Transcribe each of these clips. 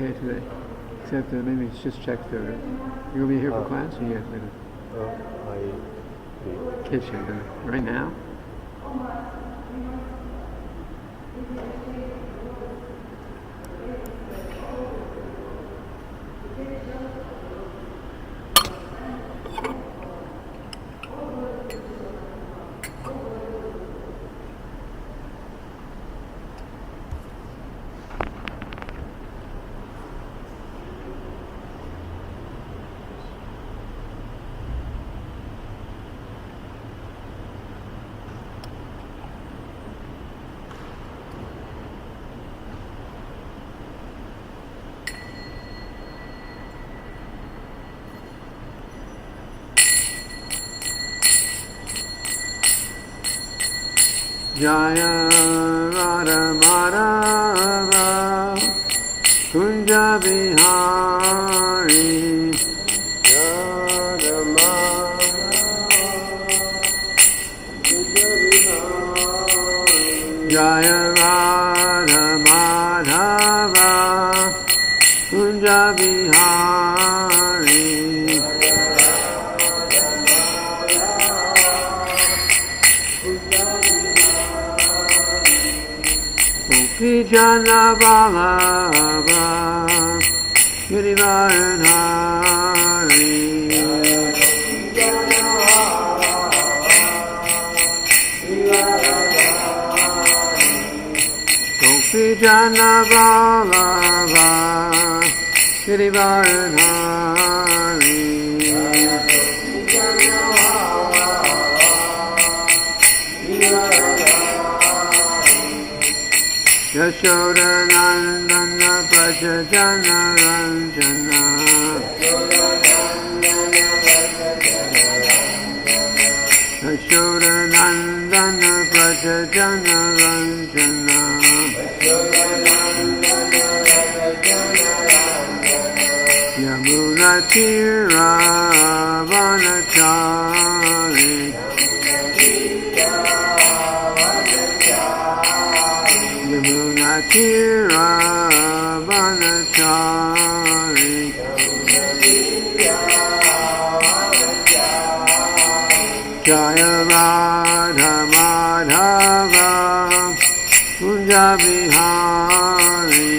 okay today, except maybe it's just check the. You gonna be here for class, or you have to kitchen right now? Jaya Radha Madhava Kunja Bihari Radha Madhava Jaya Radha Madhava Kunja Bihari Jana Balava Girivaranhari Gopi Jana Balava Girivaranhari Yashoda Nandana Prajajana Ranjana Yashoda Nandana Prajajana Ranjana Yamuna Tira Vanachari Tira Vanachari Jaya Radha Madhava Kunja Bihari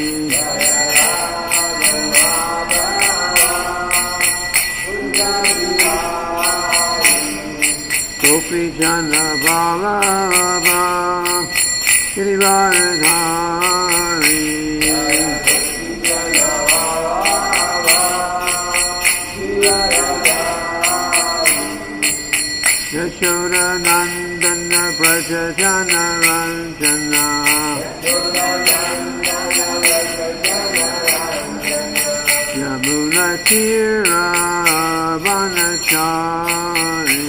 Gopi Jana Balava Girivaranhari Yashoda Nandana Prajajana Ranjana Yamuna Tira Vanachari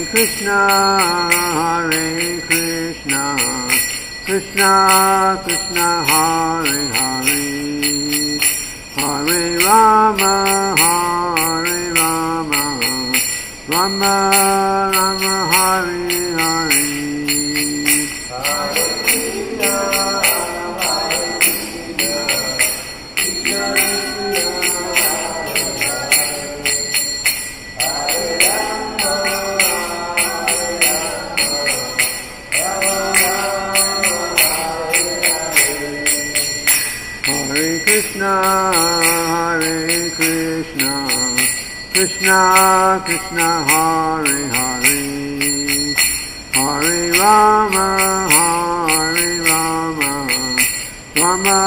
Hare Krishna, Krishna Krishna, Hare Hare, Hare Rama, Rama Rama, Hare Hare. Krishna, Krishna Krishna, Hare Hare, Hare Rama, Rama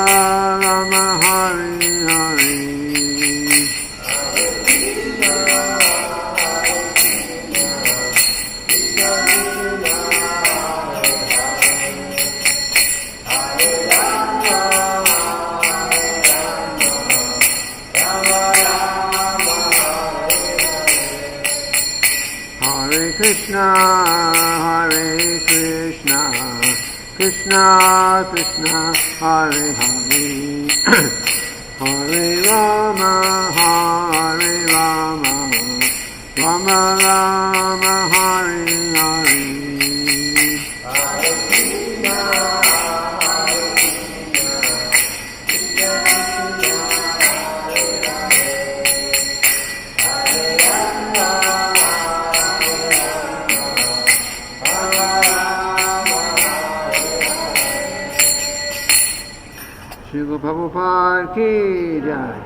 Rama, Hare Hare. Krishna, Hare Krishna, Krishna Krishna, Hare Hare, Hare Rama, Rama Rama, Hare Hare. Prabhupada ki jai.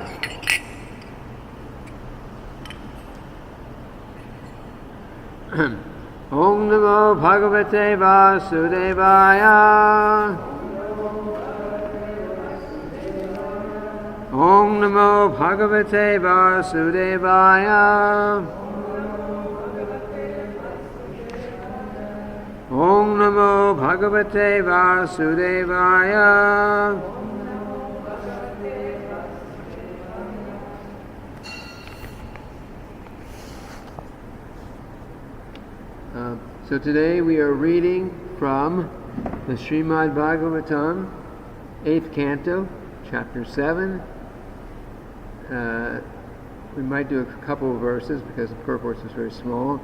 Om Namo Bhagavate Vasudevaya. Om Namo Bhagavate Vasudevaya. Om Namo Bhagavate Vasudevaya. So today we are reading from the Srimad-bhagavatam 8th Canto, Chapter 7. We might do a couple of verses because the purport is very small,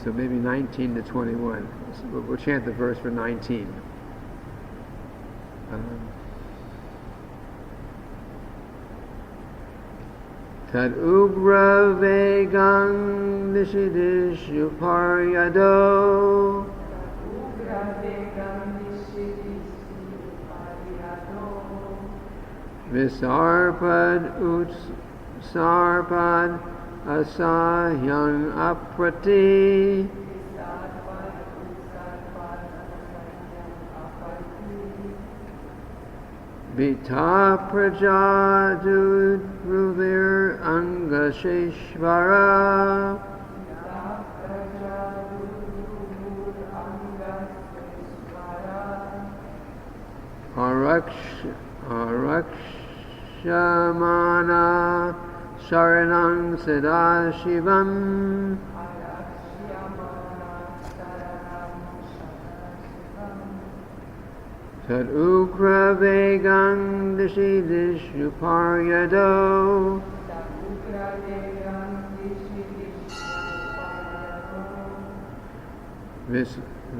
so maybe 19 to 21. So we'll chant the verse for 19. Tad ugra vegang nishidishu paryado. Visarpad utsarpad asahyang aprati. Vita prajadud ruvir angasheshvara. Arakshamana sharanang sadashivam. Tad ugra vegang dishidishu paryado.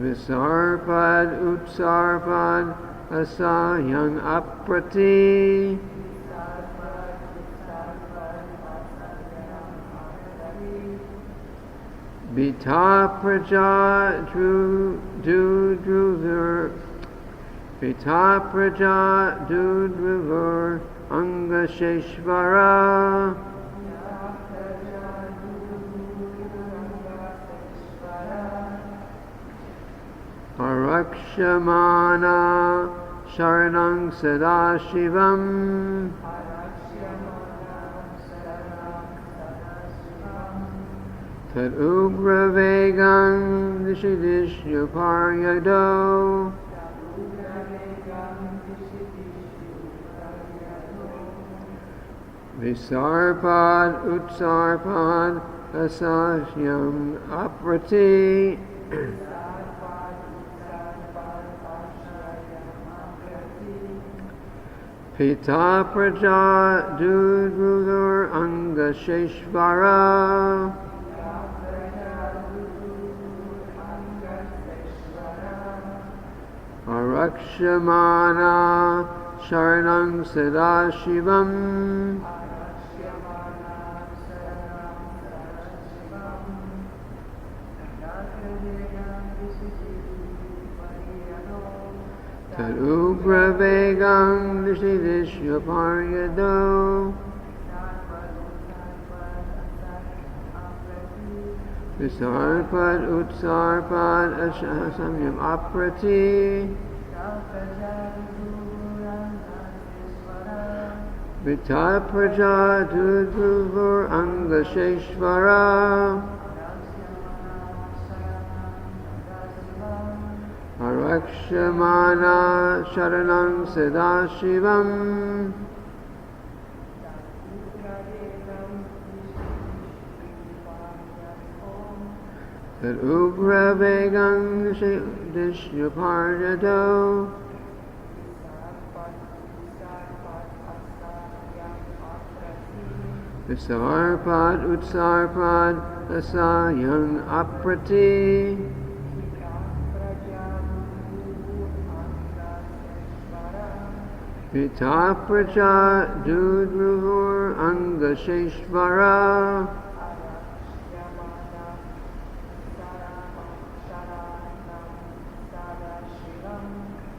Visarpad utsarpad asahyang aprati. Vita praja Vita praja dudvivur angasheshvara. Arakshamana sharanang sadashivam. Tad ugra vegang dishidishyu paryado. Visarpad utsarpad asahyam aprati. Pita praja dudrudur angasheshvara. Arakshamana sharanang sadashivam. Tad ugra vegang dishidishya paryado. Visarpad utsarpad asahyam aprati. Vita praja dudvivur angasheshvara. Arakshamana sharanang sadashivam. Tad ugra vegang dishya paryado. Visarpad utsarpad asahyang aprati. Vita praja dudvivur angasheshvara.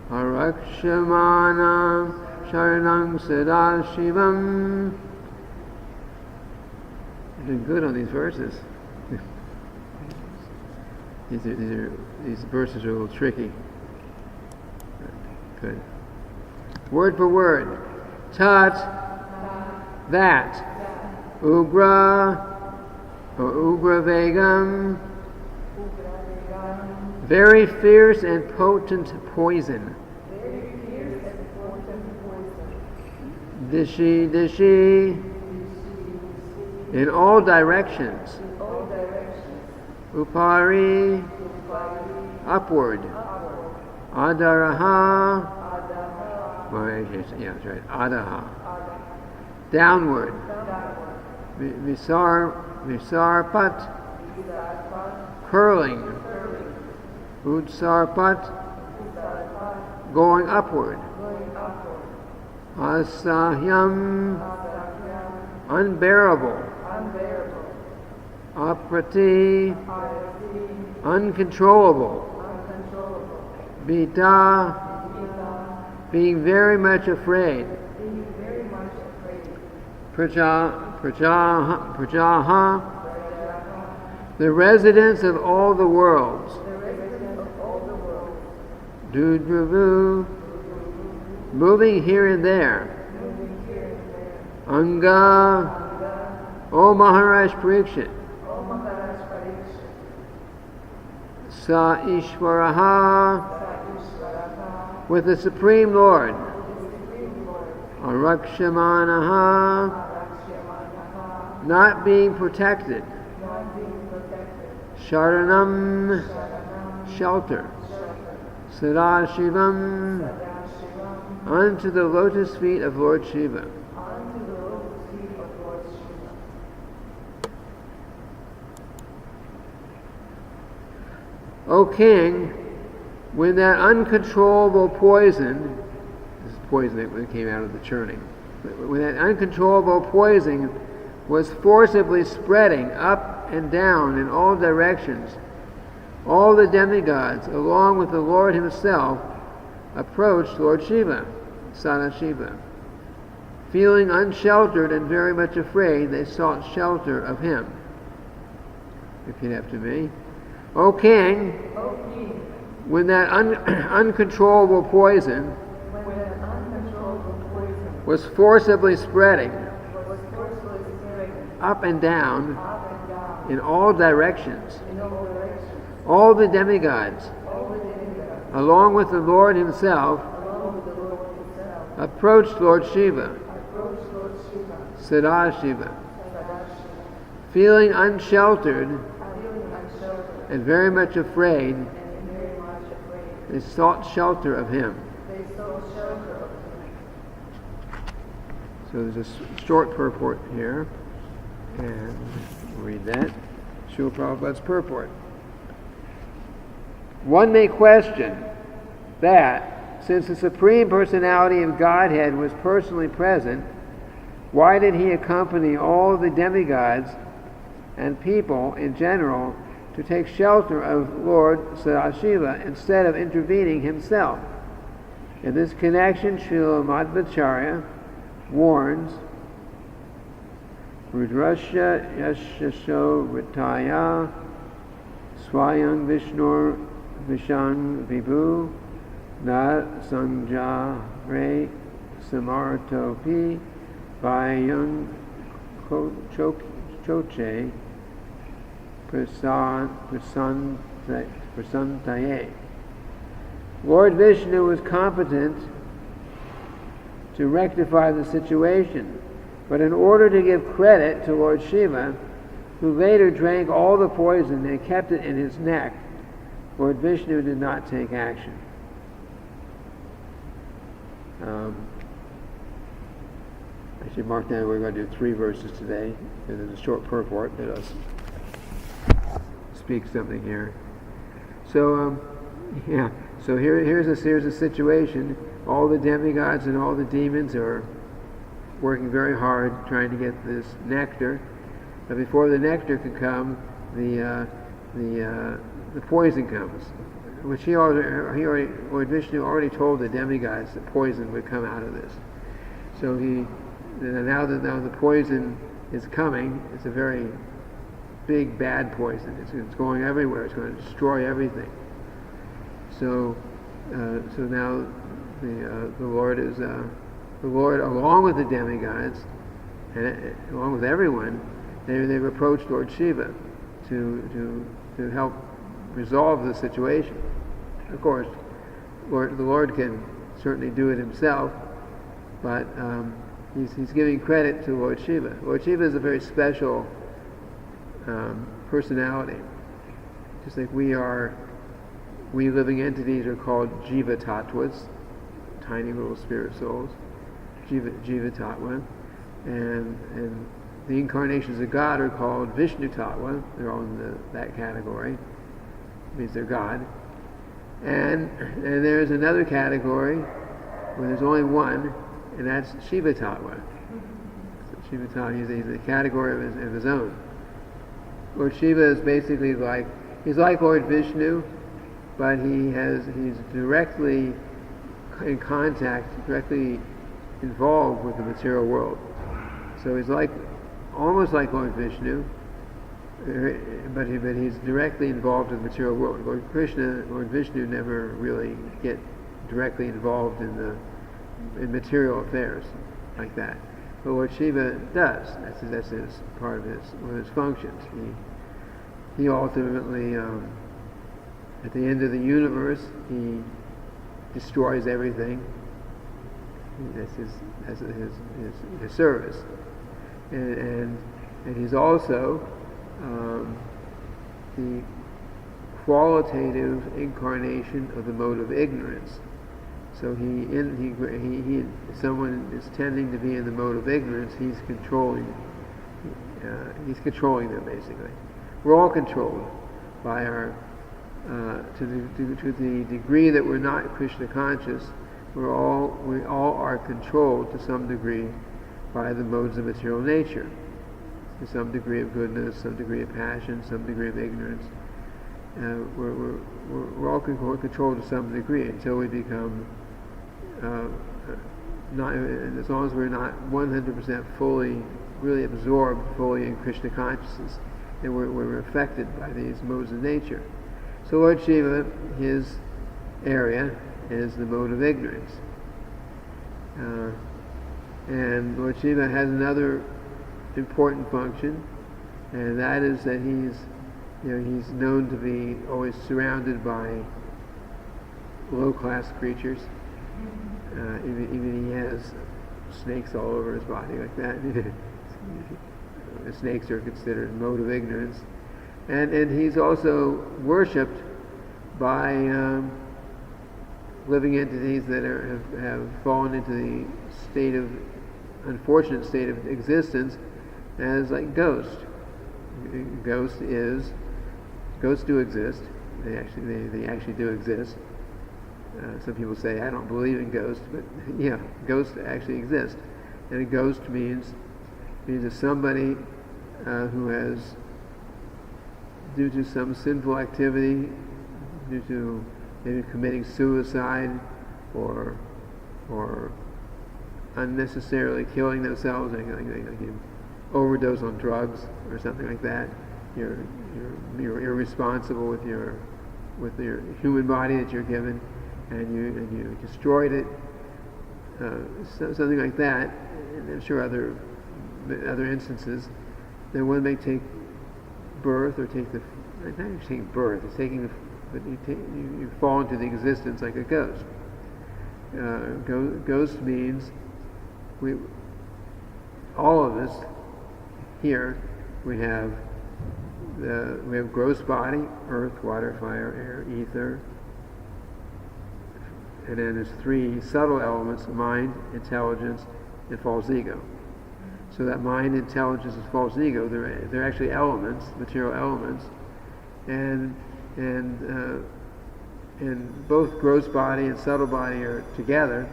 Arakshamana Sharanam Sadashivam. You're doing good on these verses. These verses are a little tricky. Good. Word for word. Tat, that. Ugra, or Ugra Vegam. Very fierce and potent poison. Dishi, dishi. In all directions. Upari, upward. Adaraha, yeah, that's right. Adaha, downward. Visarpat, curling. Utsarpat, going upward. Asahyam, unbearable. Aprati, uncontrollable. Vita, being very much afraid. Prajaha, the residents of all the worlds. Dudravu, moving here and there. Anga, O Maharaj Parikshit. Sa Ishvaraha, with the Supreme Lord. Arakshamanaha, not being protected. Sharanam, shelter. Sadashivam, unto the lotus feet of Lord Shiva. O King, when that uncontrollable poison, this is poison that came out of the churning, when that uncontrollable poison was forcibly spreading up and down in all directions, all the demigods, along with the Lord himself, approached Lord Shiva, Sadashiva. Feeling unsheltered and very much afraid, they sought shelter of him. Repeat after me. O King, when that uncontrollable poison was forcibly spreading up and down in all directions, all the demigods, along with the Lord himself, approached Lord Shiva, Sadashiva, feeling unsheltered and very much afraid, they sought shelter of him. So there's a short purport here, and we'll read that. Srila Prabhupada's purport. One may question that, since the Supreme Personality of Godhead was personally present, why did he accompany all the demigods and people in general to take shelter of Lord Sadashiva instead of intervening himself? In this connection, Srila Madhvacharya warns, Rudrasya Yashasho Ritaya Swayang Vishnur Vishang Vibhu Na Sangjare Samartopi Vayang Choche Prasantaye. Lord Vishnu was competent to rectify the situation, but in order to give credit to Lord Shiva, who later drank all the poison and kept it in his neck, Lord Vishnu did not take action. I should mark down we're going to do 3 verses today, and there's a short purport that us speak something here. So, So here's a situation. All the demigods and all the demons are working very hard trying to get this nectar, but before the nectar can come, the poison comes, which Lord Vishnu already told the demigods that poison would come out of this. So now the poison is coming. It's a very big bad poison. It's going everywhere. It's going to destroy everything. So now the Lord is the Lord, along with the demigods, and along with everyone, they've approached Lord Shiva to help resolve the situation. Of course, the Lord can certainly do it himself, but he's giving credit to Lord Shiva. Lord Shiva is a very special personality. Just like we living entities are called Jiva Tattvas, tiny little spirit souls, Jiva Tattva, and the incarnations of God are called Vishnu Tattva. They're all in that category. It means they're God. And there's another category where there's only one, and that's Shiva Tattva. So Shiva Tattva, he's a category of his own. Lord Shiva is basically he's like Lord Vishnu, but he's directly in contact, directly involved with the material world. So he's almost like Lord Vishnu, but he's directly involved in the material world. Lord Vishnu never really get directly involved in material affairs like that. But Lord Shiva does. That's his part of one of his functions. He ultimately, at the end of the universe, he destroys everything. That's his service, and he's also the qualitative incarnation of the mode of ignorance. So someone is tending to be in the mode of ignorance. He's controlling them basically. We're all controlled by our to the degree that we're not Krishna conscious. We all are controlled to some degree by the modes of material nature. To some degree of goodness, some degree of passion, some degree of ignorance. We're all controlled to some degree until we become not. As long as we're not 100% fully, really absorbed fully in Krishna consciousness, and we're affected by these modes of nature. So Lord Shiva, his area is the mode of ignorance, and Lord Shiva has another important function, and that is that he's known to be always surrounded by low-class creatures. Even he has snakes all over his body like that. The snakes are considered mode of ignorance, and he's also worshipped by living entities that have fallen into the unfortunate state of existence as like ghosts. Ghosts do exist. They actually do exist. Some people say, I don't believe in ghosts, but yeah, ghosts actually exist. And a ghost means that somebody who has, due to some sinful activity, due to maybe committing suicide or unnecessarily killing themselves, like you overdose on drugs or something like that, you're irresponsible with your human body that you're given, and you destroyed it, something like that. And I'm sure other instances. Then one may take birth, or not even taking birth. It's taking but you fall into the existence like a ghost. Ghost means all of us here. We have gross body, earth, water, fire, air, ether. And then there's three subtle elements: mind, intelligence, and false ego. So that mind, intelligence, and false ego, they're actually elements, material elements, and both gross body and subtle body are together.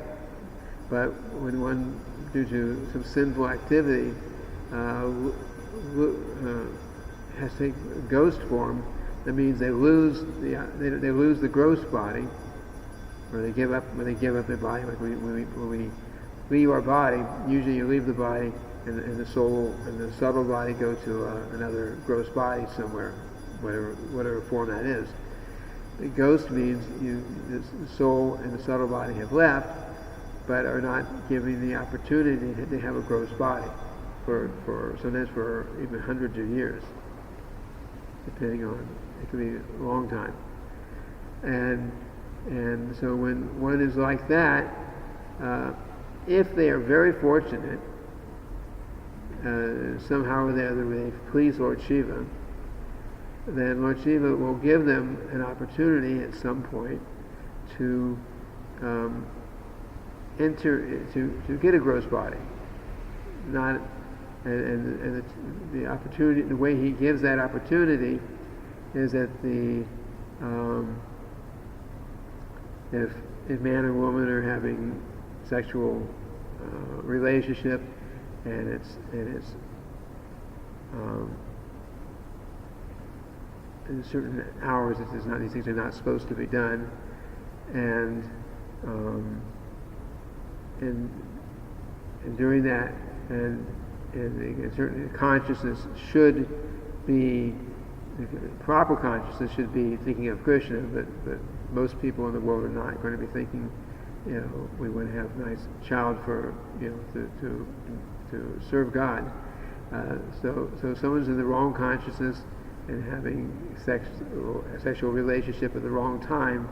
But when one, due to some sinful activity, has to take ghost form, that means they lose the gross body, or they give up their body. Like when we leave our body, usually you leave the body, and the soul and the subtle body go to another gross body somewhere, whatever form that is. The ghost means the soul and the subtle body have left, but are not given the opportunity to have a gross body for sometimes for even hundreds of years, depending on, it could be a long time. And so when one is like that, if they are very fortunate, somehow or the other they please Lord Shiva, then Lord Shiva will give them an opportunity at some point to to get a gross body. Not and the opportunity, the way he gives that opportunity is that if man and woman are having sexual relationship and it's in certain hours, these things are not supposed to be done, and during that, and certain consciousness should be, proper consciousness should be thinking of Krishna, but most people in the world are not going to be thinking, we want to have a nice child for, to serve God. So someone's in the wrong consciousness and having sexual relationship at the wrong time,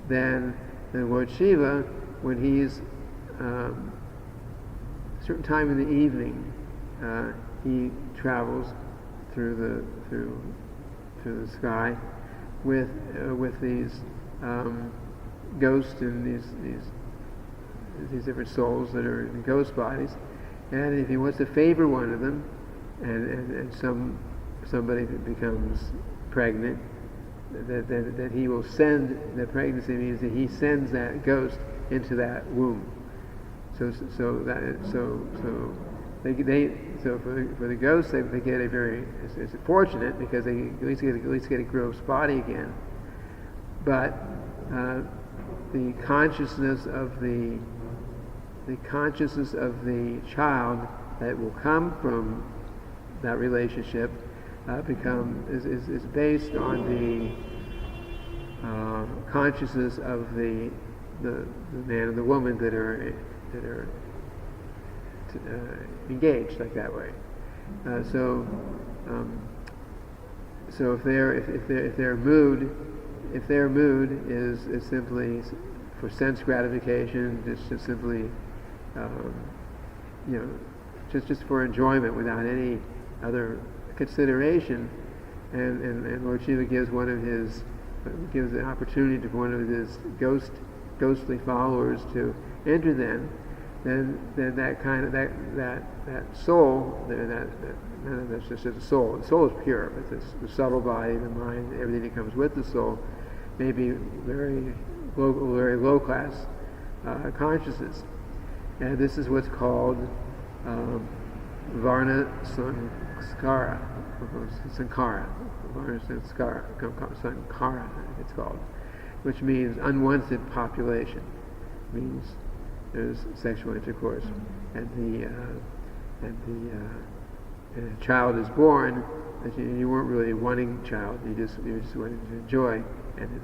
then Lord Shiva, when he's a certain time in the evening, he travels through the sky with these ghosts and these different souls that are in ghost bodies, and if he wants to favor one of them, and somebody becomes pregnant, that he will send, the pregnancy means that he sends that ghost into that womb. So for the ghosts, they get it's fortunate because they at least get a gross body again. But the consciousness of the child that will come from that relationship is based on the consciousness of the man and the woman that are engaged like that way. So if their mood is simply for sense gratification, just simply just for enjoyment without any other consideration, and Lord Shiva gives an opportunity to one of his ghostly followers to enter them, then that kind of that soul, that's just a soul. The soul is pure, but the subtle body, the mind, everything that comes with the soul, may be very low class consciousness, and this is what's called Varna Sankhara, it's called, which means unwanted population. Means there's sexual intercourse, and the child is born, and you weren't really wanting child, you just wanted to enjoy, and then,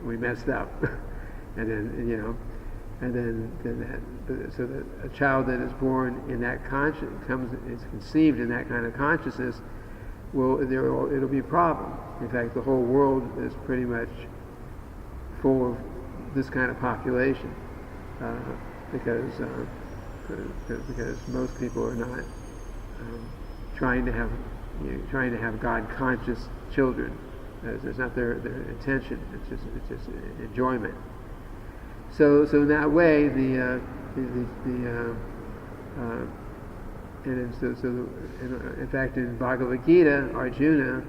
we messed up, and then so that a child that is born in that is conceived in that kind of consciousness, it'll be a problem. In fact, the whole world is pretty much full of this kind of population, because most people are not trying to have God conscious children. It's not their intention. It's just enjoyment. So in that way, in fact, in Bhagavad Gita, Arjuna,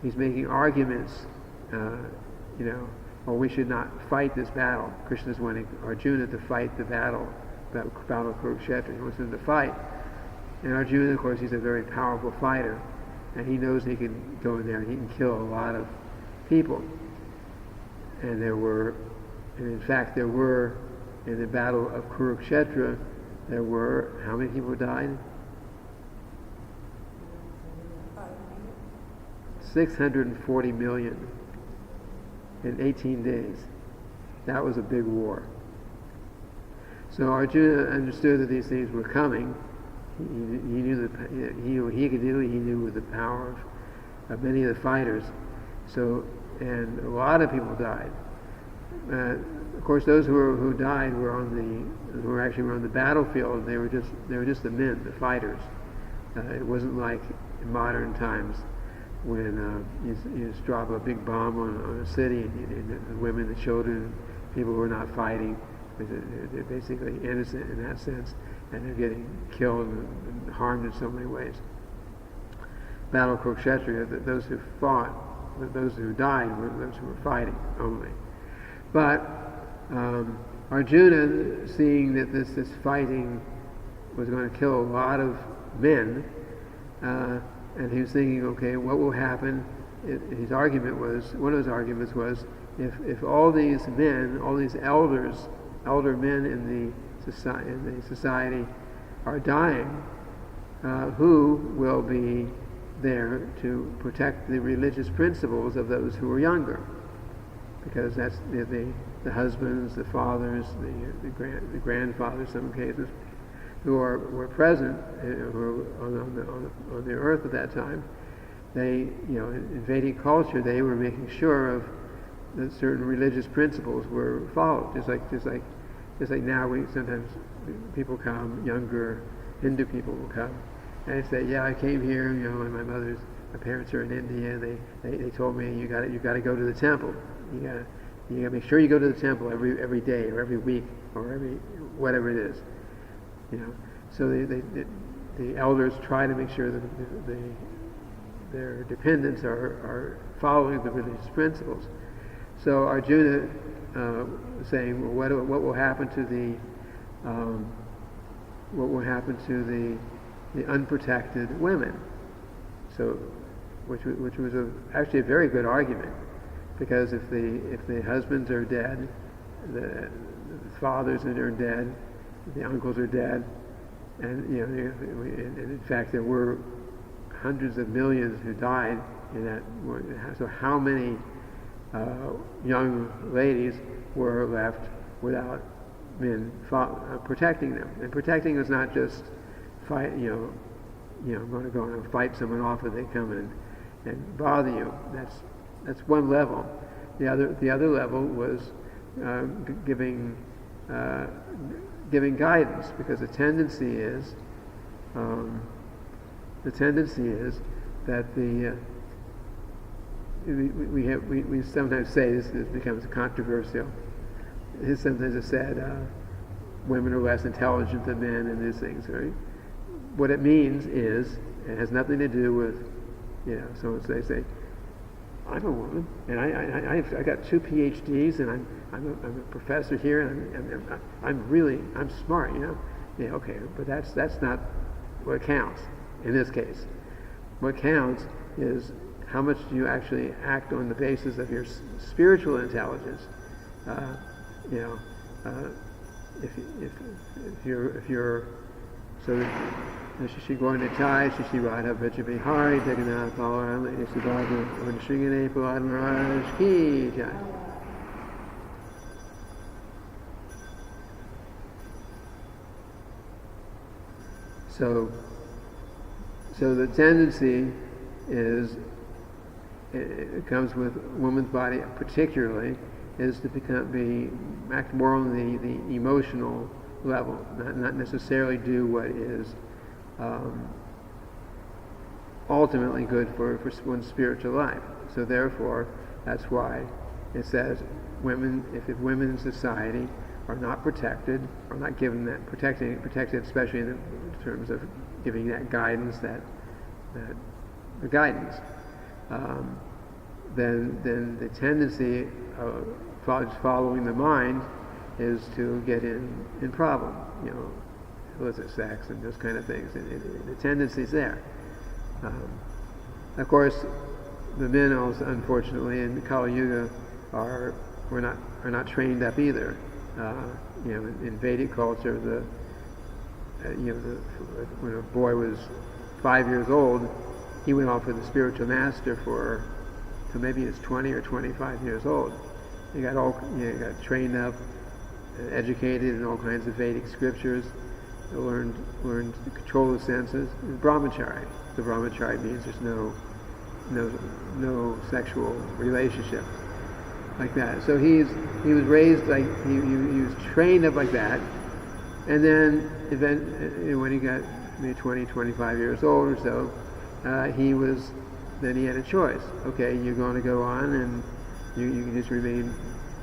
he's making arguments. We should not fight this battle. Krishna's wanting Arjuna to fight the battle of Kurukshetra. He wants him to fight. And Arjuna, of course, he's a very powerful fighter, and he knows he can go in there and he can kill a lot of people. And in fact, there were in the battle of Kurukshetra, there were, how many people died? 640 million in 18 days. That was a big war. So Arjuna understood that these things were coming. He knew what he could do. He knew with the power of many of the fighters. So, and a lot of people died. Of course, those who died were on the battlefield. They were just the men, the fighters. It wasn't like in modern times when you just drop a big bomb on a city and the women, the children, people who are not fighting, they're basically innocent in that sense, and they're getting killed and harmed in so many ways. Battle of Kurukshetra, those who fought, those who died were those who were fighting only. But Arjuna, seeing that this fighting was going to kill a lot of men, and he was thinking, okay, what will happen? His argument was, one of his arguments was, if all these men, all these elder men in the society are dying, who will be there to protect the religious principles of those who are younger? Because that's the husbands, the fathers, the grandfathers, in some cases, who were present, who were on the earth at that time. They, in Vedic culture, they were making sure of that certain religious principles were followed. Just like now, sometimes people come, younger Hindu people will come, and they say, "Yeah, I came here, and my parents are in India. They told me you got to go to the temple. You got to make sure you go to the temple every day or every week or every whatever it is." So the elders try to make sure that their dependents are following the religious principles. So Arjuna was saying, well, what will happen to the unprotected women? So, which was actually a very good argument, because if the husbands are dead, the fathers are dead, the uncles are dead, and in fact there were hundreds of millions who died in that. So how many young ladies were left without men protecting them? And protecting is not just fight. Going to go and fight someone off if they come and bother you. That's one level. The other level was giving guidance, because the tendency is that we sometimes say this becomes controversial. Sometimes it's said women are less intelligent than men and these things, right? What it means is, it has nothing to do with, so they say, I'm a woman, and I got 2 PhDs, and I'm a professor here, and I'm smart, Yeah, okay, but that's not what counts in this case. What counts is how much do you actually act on the basis of your spiritual intelligence. If you're so Shishi Gornichai, Shishi Radha Vajabihari, Degannath Balaram, Lady Subhadra, or Nishringane Prahlad Maharaj Ki Jai. So the tendency is, it comes with woman's body particularly, is to act more on the emotional level, not necessarily do what is ultimately good for one's spiritual life. So therefore, that's why it says if women in society are not protected, or not given that protected, especially in terms of giving that guidance, the guidance, then the tendency of following the mind is to get in problem, illicit sex and those kind of things. The tendency is there. Of course, the men also, unfortunately, in Kali Yuga are not trained up either. in Vedic culture, when a boy was 5 years old, he went off with a spiritual master till maybe he was 20 or 25 years old. He got got trained up, educated in all kinds of Vedic scriptures, learned to control the senses. It's brahmachari. The brahmachari means there's no sexual relationship like that. So he was raised like he was trained up like that, and then when he got maybe 20, 25 years old or so, he had a choice. Okay, you're going to go on and you can just remain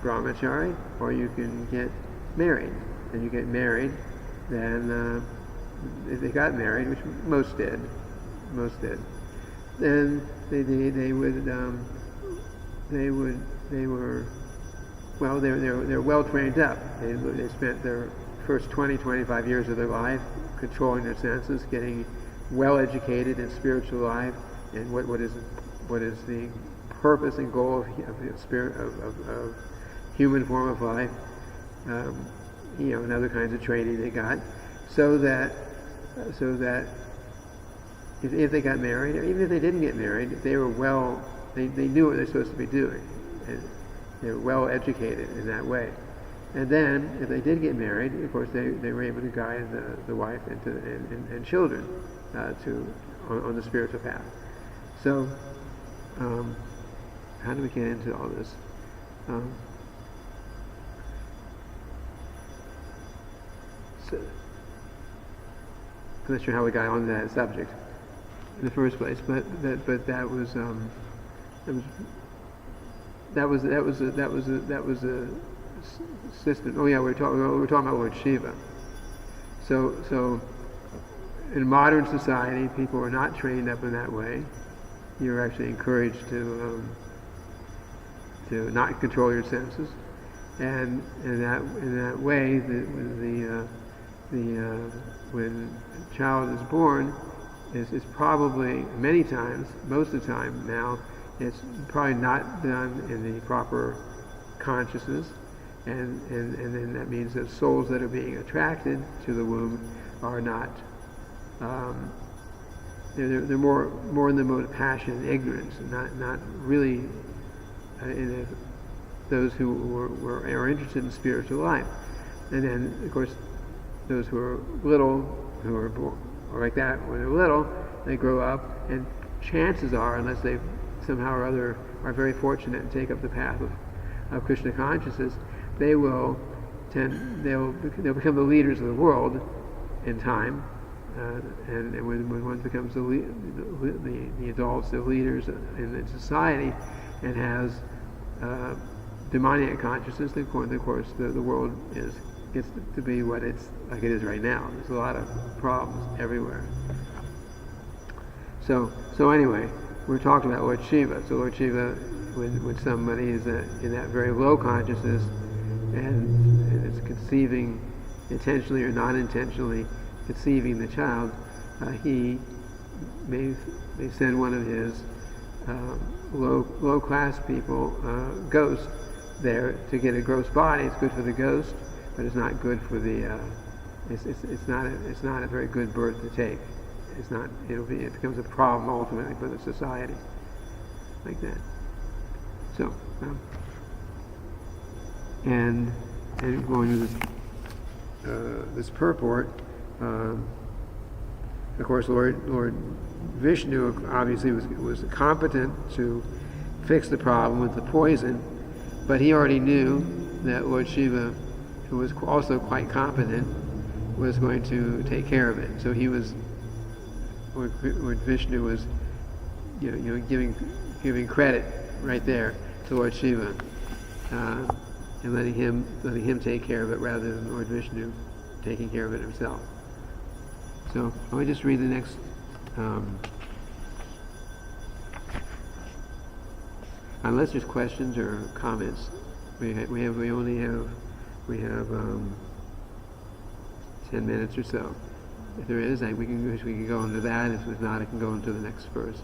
brahmachari, or you can get married. And you get married, then if they got married, which most did, then they're well trained up. They spent their first 20, 25 years of their life controlling their senses, getting well educated in spiritual life, and what is the purpose and goal of human form of life, and other kinds of training they got, so that if they got married, or even if they didn't get married, they knew what they're supposed to be doing, and they were well educated in that way. And then, if they did get married, of course, they were able to guide the wife and children on the spiritual path. So, how do we get into all this? So, I'm not sure how we got on that subject in the first place, but that was a system. Oh yeah, we're talking about Lord Shiva. So in modern society, people are not trained up in that way. You're actually encouraged to not control your senses, and in that way, when a child is born, is probably many times, most of the time now, it's probably not done in the proper consciousness, and then that means that souls that are being attracted to the womb are not. They're more in the mode of passion and ignorance, and not really those who are interested in spiritual life. And then, of course, those who are little, who are born or like that when they're little, they grow up, and chances are, unless they somehow or other are very fortunate and take up the path of Krishna consciousness, they'll become the leaders of the world in time. And when one becomes the adults, the leaders in the society, and has demoniac consciousness, then of course the world gets to be what it's like it is right now. There's a lot of problems everywhere. So anyway, we're talking about Lord Shiva. So Lord Shiva, when somebody is in that very low consciousness and is conceiving intentionally or not intentionally, conceiving the child, he may send one of his low class people, ghosts, there to get a gross body. It's good for the ghost, but it's not good for the. It's not a very good birth to take. It's not. It becomes a problem ultimately for the society, like that. So, and going to this purport. Of course, Lord Vishnu obviously was competent to fix the problem with the poison, but he already knew that Lord Shiva, who was also quite competent, was going to take care of it. So Lord Vishnu was, giving credit right there to Lord Shiva, and letting him take care of it rather than Lord Vishnu taking care of it himself. So let me just read the next. Unless there's questions or comments, we have 10 minutes or so. If there is, we can go into that. If not, I can go into the next verse.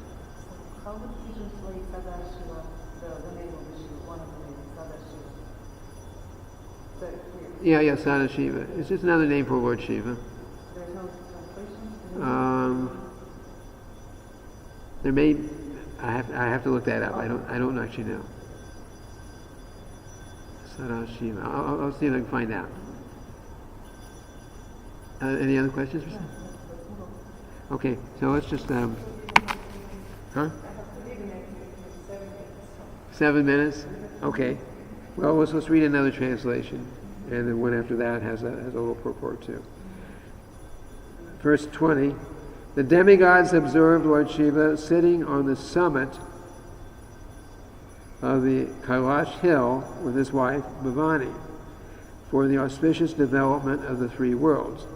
How would you translate Sadashiva, the name of Vishnu, one of the names, Sadashiva? Yeah, son of Shiva. It's just another name for Lord Shiva. There's no translation? There may, I have to look that up. I don't actually know. Son of Shiva. I'll see if I can find out. Any other questions? Okay, so let's just, huh? 7 minutes? Okay. Well, let's read another translation, and then one after that has a little purport too. Verse 20, the demigods observed Lord Shiva sitting on the summit of the Kailash hill with his wife Bhavani for the auspicious development of the three worlds.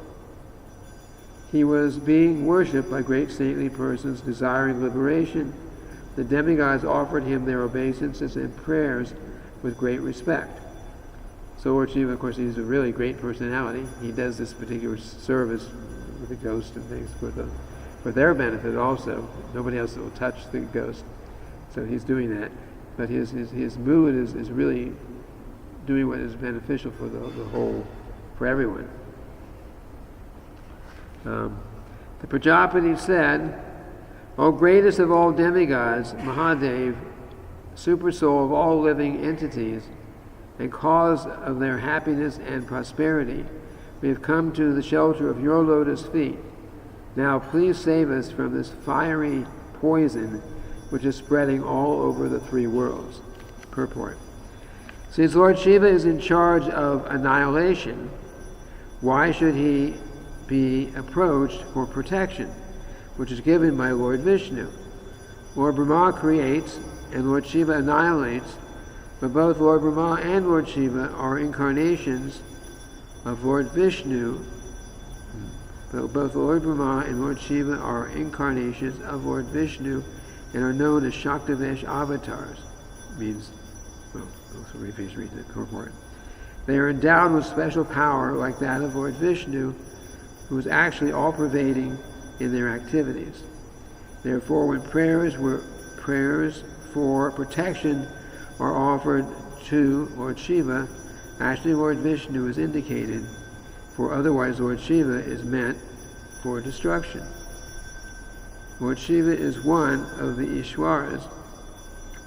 He was being worshipped by great saintly persons desiring liberation. The demigods offered him their obeisances and prayers with great respect. So Lord Shiva, of course, he's a really great personality. He does this particular service with the ghost and things for their benefit also. Nobody else will touch the ghost. So he's doing that. But his mood is really doing what is beneficial for the whole, for everyone. The Prajapati said, O greatest of all demigods, Mahadev, supersoul of all living entities, and cause of their happiness and prosperity, we have come to the shelter of your lotus feet. Now please save us from this fiery poison which is spreading all over the three worlds. Purport. Since Lord Shiva is in charge of annihilation, why should he be approached for protection, which is given by Lord Vishnu? Lord Brahma creates and Lord Shiva annihilates, but both Lord Brahma and Lord Shiva are incarnations of Lord Vishnu. But both Lord Brahma and Lord Shiva are incarnations of Lord Vishnu and are known as Shaktivesh avatars. Means, well, also read the purport. They are endowed with special power like that of Lord Vishnu, who is actually all-pervading in their activities. Therefore, when prayers for protection are offered to Lord Shiva, actually Lord Vishnu is indicated, for otherwise Lord Shiva is meant for destruction. Lord Shiva is one of the Ishwaras,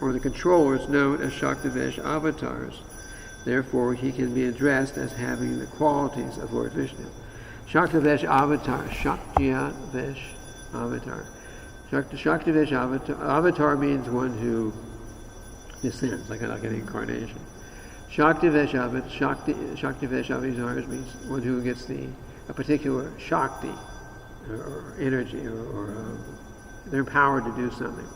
or the controllers known as Shaktivesh avatars. Therefore, he can be addressed as having the qualities of Lord Vishnu. Shaktivesh avatar, Shaktivesh avatar. Shaktivesh avatar means one who descends, like an incarnation. Shaktivesh avatars means one who gets a particular Shakti, or energy, or they're empowered to do something.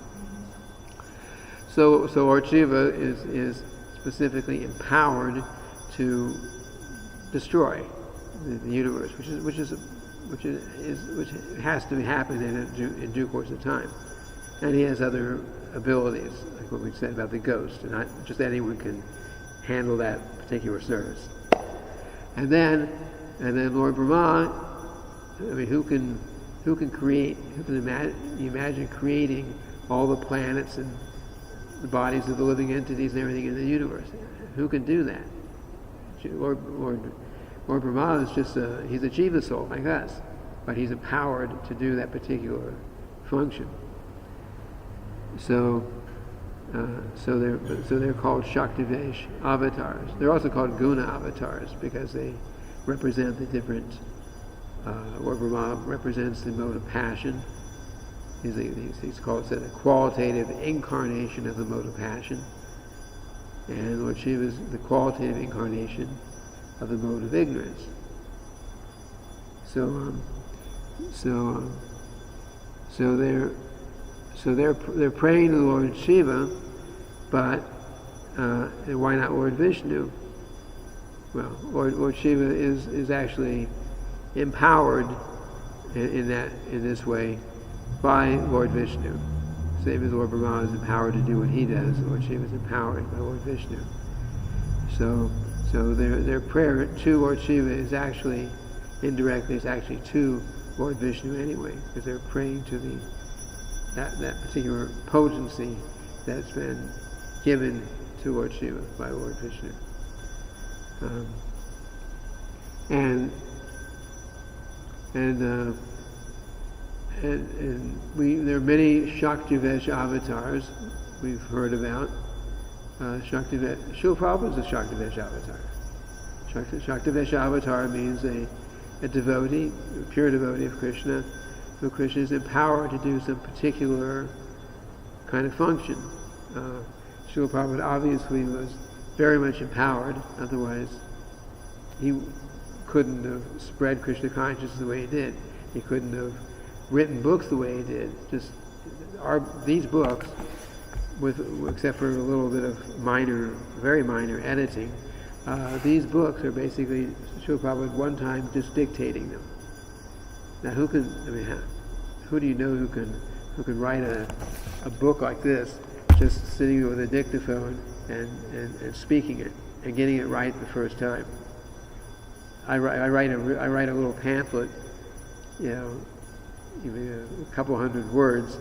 So Lord Shiva is specifically empowered to destroy the universe, which has to happen in due course of time. And he has other abilities, like what we said about the ghost, and not just anyone can handle that particular service. And then Lord Brahma, I mean, who can imagine creating all the planets and the bodies of the living entities and everything in the universe? Who can do that? Lord Brahma is just he's a Jiva soul like us, but he's empowered to do that particular function. So they're called Shaktivesh avatars. They're also called Guna avatars because they represent the different. Lord Brahma represents the mode of passion. He's called a qualitative incarnation of the mode of passion, and Lord Shiva is the qualitative incarnation of the mode of ignorance. So they're praying to Lord Shiva, but why not Lord Vishnu? Well, Lord Shiva is actually empowered in this way by Lord Vishnu. Same as Lord Brahma is empowered to do what he does, Lord Shiva is empowered by Lord Vishnu. So their prayer to Lord Shiva is actually indirectly to Lord Vishnu anyway, because they're praying to that particular potency that's been given to Lord Shiva by Lord Vishnu. And there are many Shaktivesh avatars we've heard about. Shila Prabhupada is a Shaktivesh avatar. Shaktivesh avatar means a devotee, a pure devotee of Krishna, who Krishna is empowered to do some particular kind of function. Srila Prabhupada obviously was very much empowered, otherwise he couldn't have spread Krishna consciousness the way he did. He couldn't have written books the way he did. These books, except for a little bit of very minor editing, these books are basically Srila Prabhupada at one time just dictating them. Now who do you know who can write a book like this, just sitting with a dictaphone and speaking it and getting it right the first time? I write a little pamphlet, a couple hundred words,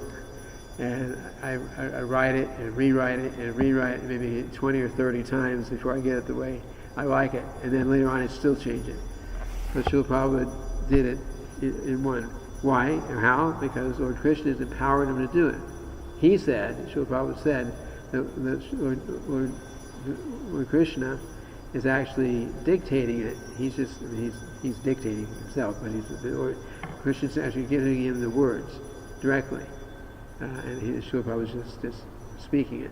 and I write it and rewrite it maybe 20 or 30 times before I get it the way I like it, and then later on I still change it. But Srila Prabhupada did it in one. Why or how? Because Lord Krishna has empowered him to do it. He said, Srila Prabhupada said, that Lord Krishna is actually dictating it. He's dictating himself, but Lord Krishna's actually giving him the words directly, and Srila Prabhupada is just speaking it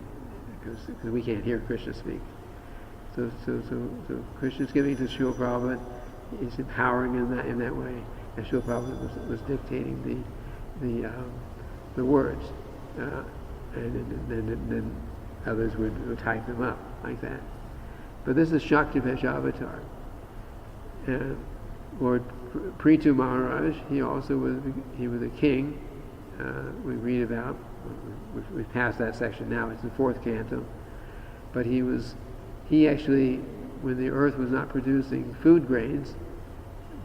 because we can't hear Krishna speak. So Krishna's giving it to Srila Prabhupada. He's empowering in that way, and Srila Prabhupada was dictating the words, and then others would type them up like that. But this is Shaktivesh avatar. Lord Prithu Maharaj, he was a king. We read about. We've passed that section now. It's the 4th canto. But he actually, when the earth was not producing food grains,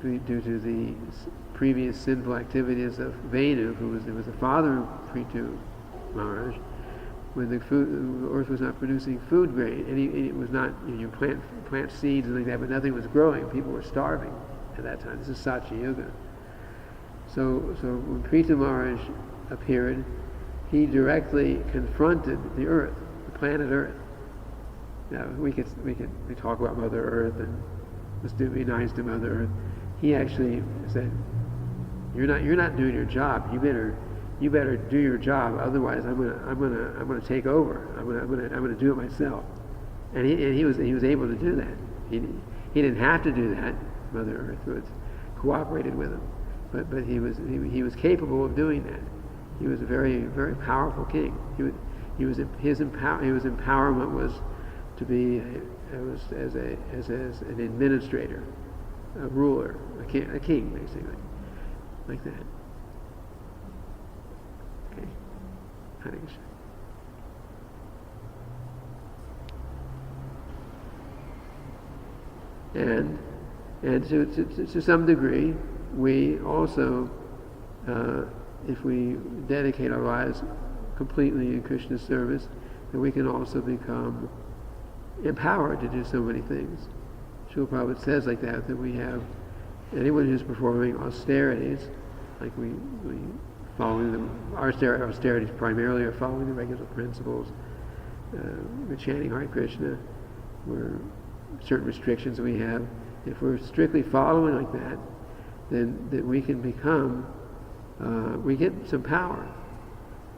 due to the previous sinful activities of Venu, who was the father of Prithu Maharaj, when the earth was not producing food grain, and it was not, you plant seeds and like that, but nothing was growing. People were starving at that time. This is Satya Yuga. So when Prithu Maharaj appeared, he directly confronted the earth, the planet Earth. Now we talk about Mother Earth and let's be nice to Mother Earth. He actually said, "You're not doing your job. You better do your job. Otherwise, I'm gonna take over. I'm gonna do it myself." And he was able to do that. He didn't have to do that. Mother Earth cooperated with him, but he was capable of doing that. He was a very, very powerful king. His empowerment was to be as an administrator, a ruler, a king basically, like that. Okay, Hare Krishna. And to some degree, we also, if we dedicate our lives completely in Krishna's service, then we can also become empowered to do so many things. Srila Prabhupada says like that we have anyone who's performing austerities, like we following them, our austerities primarily are following the regular principles. We're chanting Hare Krishna. We're certain restrictions we have. If we're strictly following like that, then we can become, we get some power.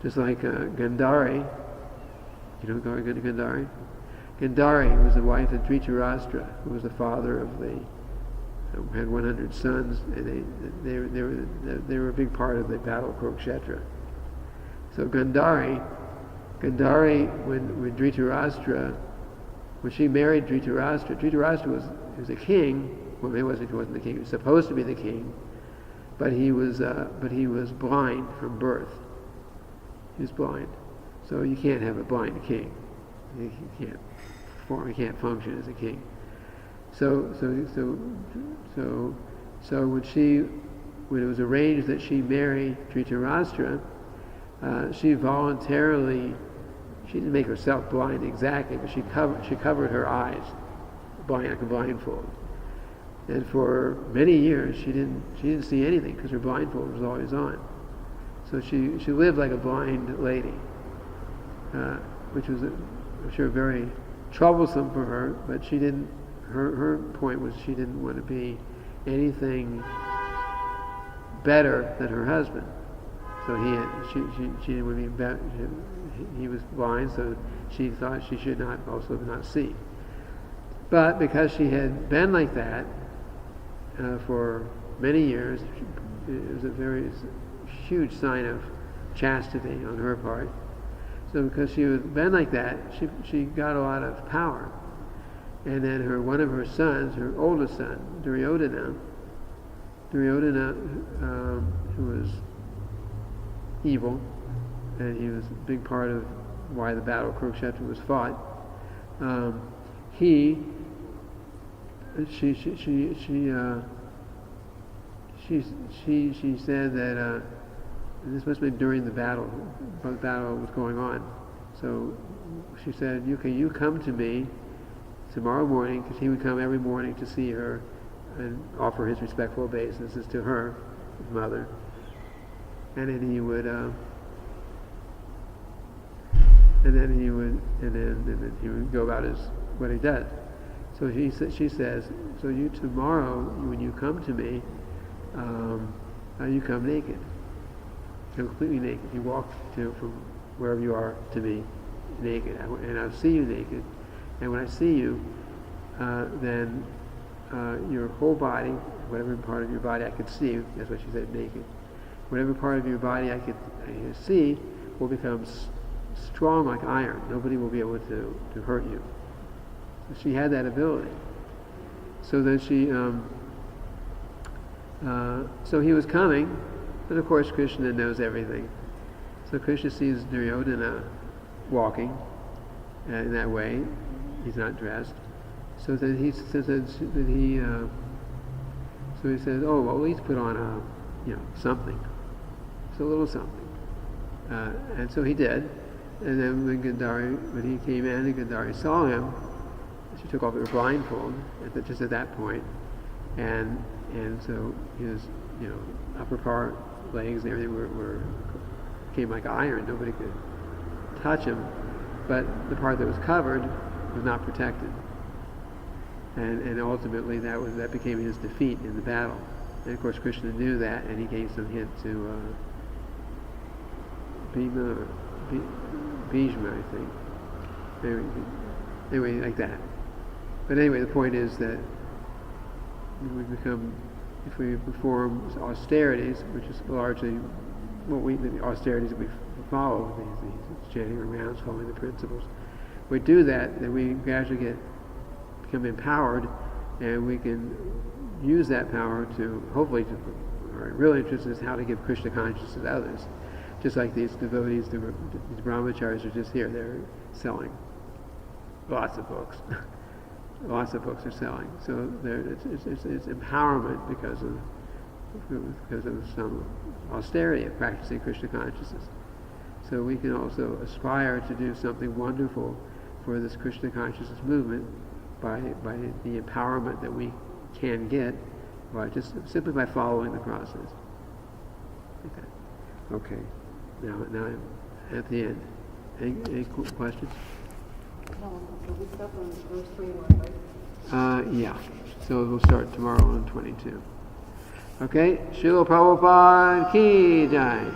Just like Gandhari, you know Gandhari? Gandhari was the wife of Dhritarashtra, who was the father of who had 100 sons, and they were a big part of the Battle of Kurukshetra. So Gandhari, when Dhritarashtra, when she married Dhritarashtra was a king. Well, he wasn't the king. He was supposed to be the king, but he was blind from birth. He was blind, so you can't have a blind king. He can't function as a king. So when it was arranged that she marry Dhritarashtra, she voluntarily, she didn't make herself blind exactly, but she covered her eyes, like a blindfold. And for many years, she didn't see anything because her blindfold was always on. So she lived like a blind lady, which was, I'm sure, very troublesome for her. But she didn't. Her point was she didn't want to be anything better than her husband. So she didn't want to be better. He was blind, so she thought she should not see. But because she had been like that for many years, it was a very huge sign of chastity on her part. So because she had been like that, she got a lot of power. And then one of her sons, her oldest son, Duryodhana, who was evil, and he was a big part of why the Battle of Kurukshetra was fought. She said that this must have been during the battle was going on. So she said, you come to me tomorrow morning, because he would come every morning to see her and offer his respectful obeisances to her, his mother. And then he would go about what he does. So she says, so you tomorrow, when you come to me, you come naked. Completely naked. You walk from wherever you are to me naked, and I'll see you naked. And when I see you, then your whole body, whatever part of your body I could see, that's what she said, naked. Whatever part of your body I could see will become strong like iron. Nobody will be able to hurt you. So she had that ability. So then so he was coming, and of course Krishna knows everything. So Krishna sees Duryodhana walking in that way. He's not dressed. So then he says, oh, well, at least put on something. It's a little something. And so he did. And then when he came in and Gandhari saw him, she took off her blindfold just at that point. And so his upper part, legs and everything became like iron. Nobody could touch him. But the part that was covered was not protected. And ultimately that became his defeat in the battle. And of course Krishna knew that, and he gave some hint to Bhishma, I think. Anyway, like that. But anyway, the point is that if we perform austerities, which is largely the austerities that we follow, these chanting rounds, following the principles. We do that, then we gradually become empowered, and we can use that power to hopefully our real interest is how to give Krishna consciousness to others. Just like these devotees, these brahmacharis are just here, they're selling lots of books. Lots of books are selling. So it's empowerment because of some austerity of practicing Krishna consciousness. So we can also aspire to do something wonderful for this Krishna consciousness movement by the empowerment that we can get simply by following the process. Okay. Now I'm at the end. Any questions? No, so we stop on verse 21, right? Yeah. So we'll start tomorrow on 22. Okay. Srila Prabhupada Ki Jai.